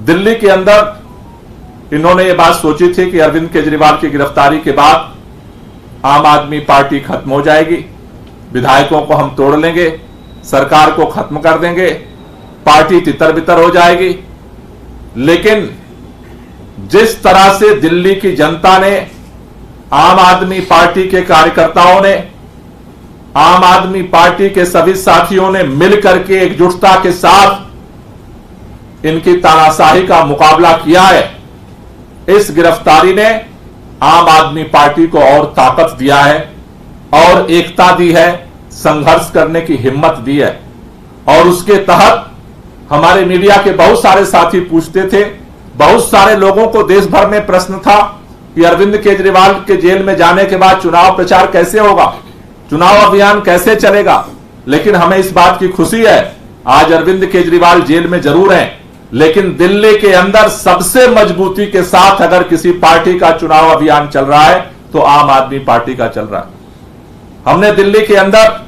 दिल्ली के अंदर इन्होंने ये बात सोची थी कि अरविंद केजरीवाल की गिरफ्तारी के बाद आम आदमी पार्टी खत्म हो जाएगी, विधायकों को हम तोड़ लेंगे, सरकार को खत्म कर देंगे, पार्टी तितर बितर हो जाएगी। लेकिन जिस तरह से दिल्ली की जनता ने, आम आदमी पार्टी के कार्यकर्ताओं ने, आम आदमी पार्टी के सभी साथियों ने मिलकर के एकजुटता के साथ इनकी तानाशाही का मुकाबला किया है, इस गिरफ्तारी ने आम आदमी पार्टी को और ताकत दिया है और एकता दी है, संघर्ष करने की हिम्मत दी है। और उसके तहत हमारे मीडिया के बहुत सारे साथी पूछते थे, बहुत सारे लोगों को देश भर में प्रश्न था कि अरविंद केजरीवाल के जेल में जाने के बाद चुनाव प्रचार कैसे होगा, चुनाव अभियान कैसे चलेगा। लेकिन हमें इस बात की खुशी है, आज अरविंद केजरीवाल जेल में जरूर हैं, लेकिन दिल्ली के अंदर सबसे मजबूती के साथ अगर किसी पार्टी का चुनाव अभियान चल रहा है तो आम आदमी पार्टी का चल रहा है। हमने दिल्ली के अंदर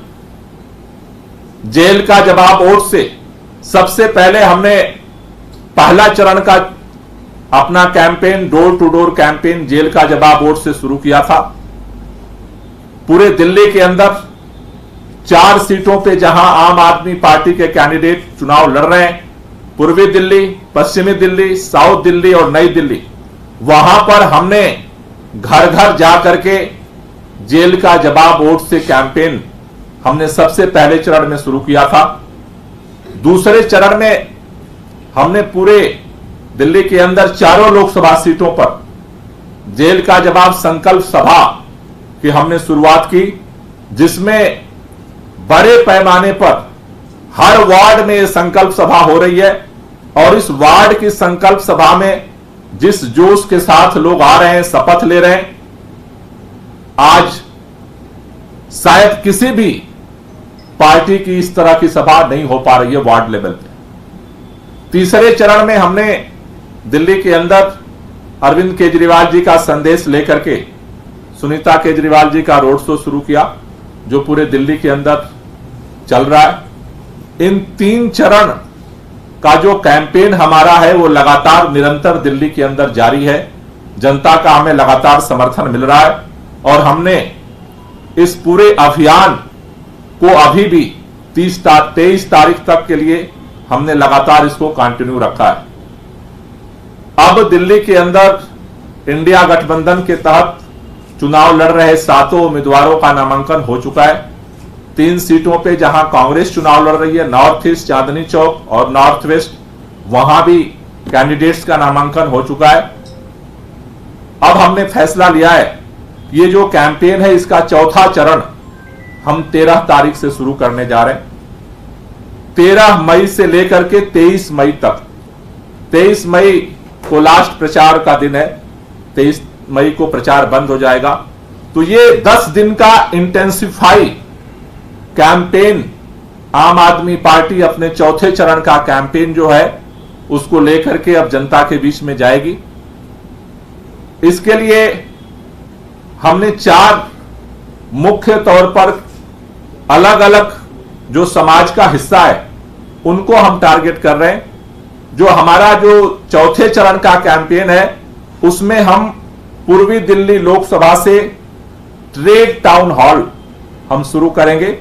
जेल का जवाब वोट से सबसे पहले हमने पहला चरण का अपना campaign, door to door campaign jail का जवाब वोट से शुरू किया था। पूरे दिल्ली के अंदर 4 सीटों पे जहां आम आदमी पार्टी के कैंडिडेट चुनाव लड़ रहे हैं, पूर्वी दिल्ली, पश्चिमी दिल्ली, साउथ दिल्ली और नई दिल्ली, वहां पर हमने घर घर जाकर के जेल का जवाब वोट से कैंपेन हमने सबसे पहले चरण में शुरू किया था। दूसरे चरण में हमने पूरे दिल्ली के अंदर 4 लोकसभा सीटों पर जेल का जवाब संकल्प सभा की हमने शुरुआत की, जिसमें बड़े पैमाने पर हर वार्ड में यह संकल्प सभा हो रही है। और इस वार्ड की संकल्प सभा में जिस जोश के साथ लोग आ रहे हैं, शपथ ले रहे हैं, आज शायद किसी भी पार्टी की इस तरह की सभा नहीं हो पा रही है वार्ड लेवल पे। तीसरे चरण में हमने दिल्ली के अंदर अरविंद केजरीवाल जी का संदेश लेकर के सुनीता केजरीवाल जी का रोड शो शुरू किया, जो पूरे दिल्ली के अंदर चल रहा है। इन 3 चरण का जो कैंपेन हमारा है वो लगातार निरंतर दिल्ली के अंदर जारी है। जनता का हमें लगातार समर्थन मिल रहा है और हमने इस पूरे अभियान को अभी भी 23 तारीख तक के लिए हमने लगातार इसको कंटिन्यू रखा है। अब दिल्ली के अंदर इंडिया गठबंधन के तहत चुनाव लड़ रहे 7 उम्मीदवारों का नामांकन हो चुका है। 3 सीटों पे जहां कांग्रेस चुनाव लड़ रही है, नॉर्थ ईस्ट, चांदनी चौक और नॉर्थ वेस्ट, वहां भी कैंडिडेट्स का नामांकन हो चुका है। अब हमने फैसला लिया है, ये जो कैंपेन है इसका चौथा चरण हम 13 तारीख से शुरू करने जा रहे हैं। 13 मई से लेकर के 23 मई तक। 23 मई को लास्ट प्रचार का दिन है, 23 मई को प्रचार बंद हो जाएगा। तो ये 10 दिन का इंटेंसिफाई कैंपेन आम आदमी पार्टी अपने चौथे चरण का कैंपेन जो है उसको लेकर के अब जनता के बीच में जाएगी। इसके लिए हमने 4 मुख्य तौर पर अलग अलग जो समाज का हिस्सा है उनको हम टारगेट कर रहे हैं। जो हमारा जो चौथे चरण का कैंपेन है उसमें हम पूर्वी दिल्ली लोकसभा से ट्रेड टाउन हॉल हम शुरू करेंगे,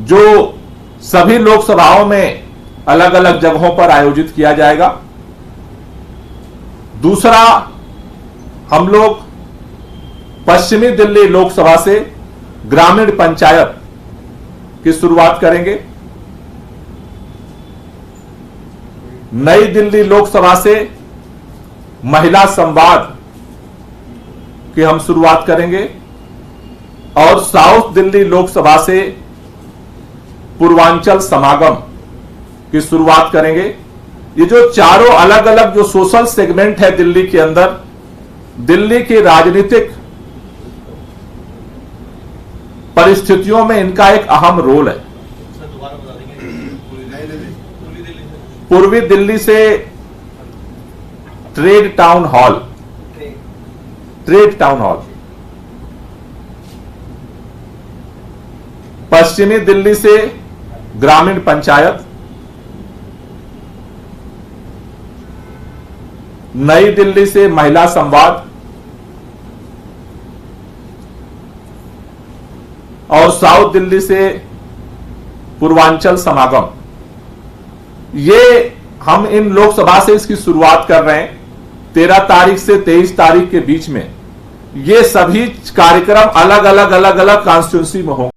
जो सभी लोकसभाओं में अलग अलग जगहों पर आयोजित किया जाएगा। दूसरा, हम लोग पश्चिमी दिल्ली लोकसभा से ग्रामीण पंचायत की शुरुआत करेंगे। नई दिल्ली लोकसभा से महिला संवाद की हम शुरुआत करेंगे और साउथ दिल्ली लोकसभा से पूर्वांचल समागम की शुरुआत करेंगे। ये जो चारों अलग अलग जो सोशल सेगमेंट है दिल्ली के अंदर, दिल्ली की राजनीतिक परिस्थितियों में इनका एक अहम रोल है। पूर्वी दिल्ली से ट्रेड टाउन हॉल, पश्चिमी दिल्ली से ग्रामीण पंचायत, नई दिल्ली से महिला संवाद और साउथ दिल्ली से पूर्वांचल समागम, ये हम इन लोकसभा से इसकी शुरुआत कर रहे हैं। 13 तारीख से 23 तारीख के बीच में ये सभी कार्यक्रम अलग अलग कॉन्स्टिट्यूंसी में होंगे।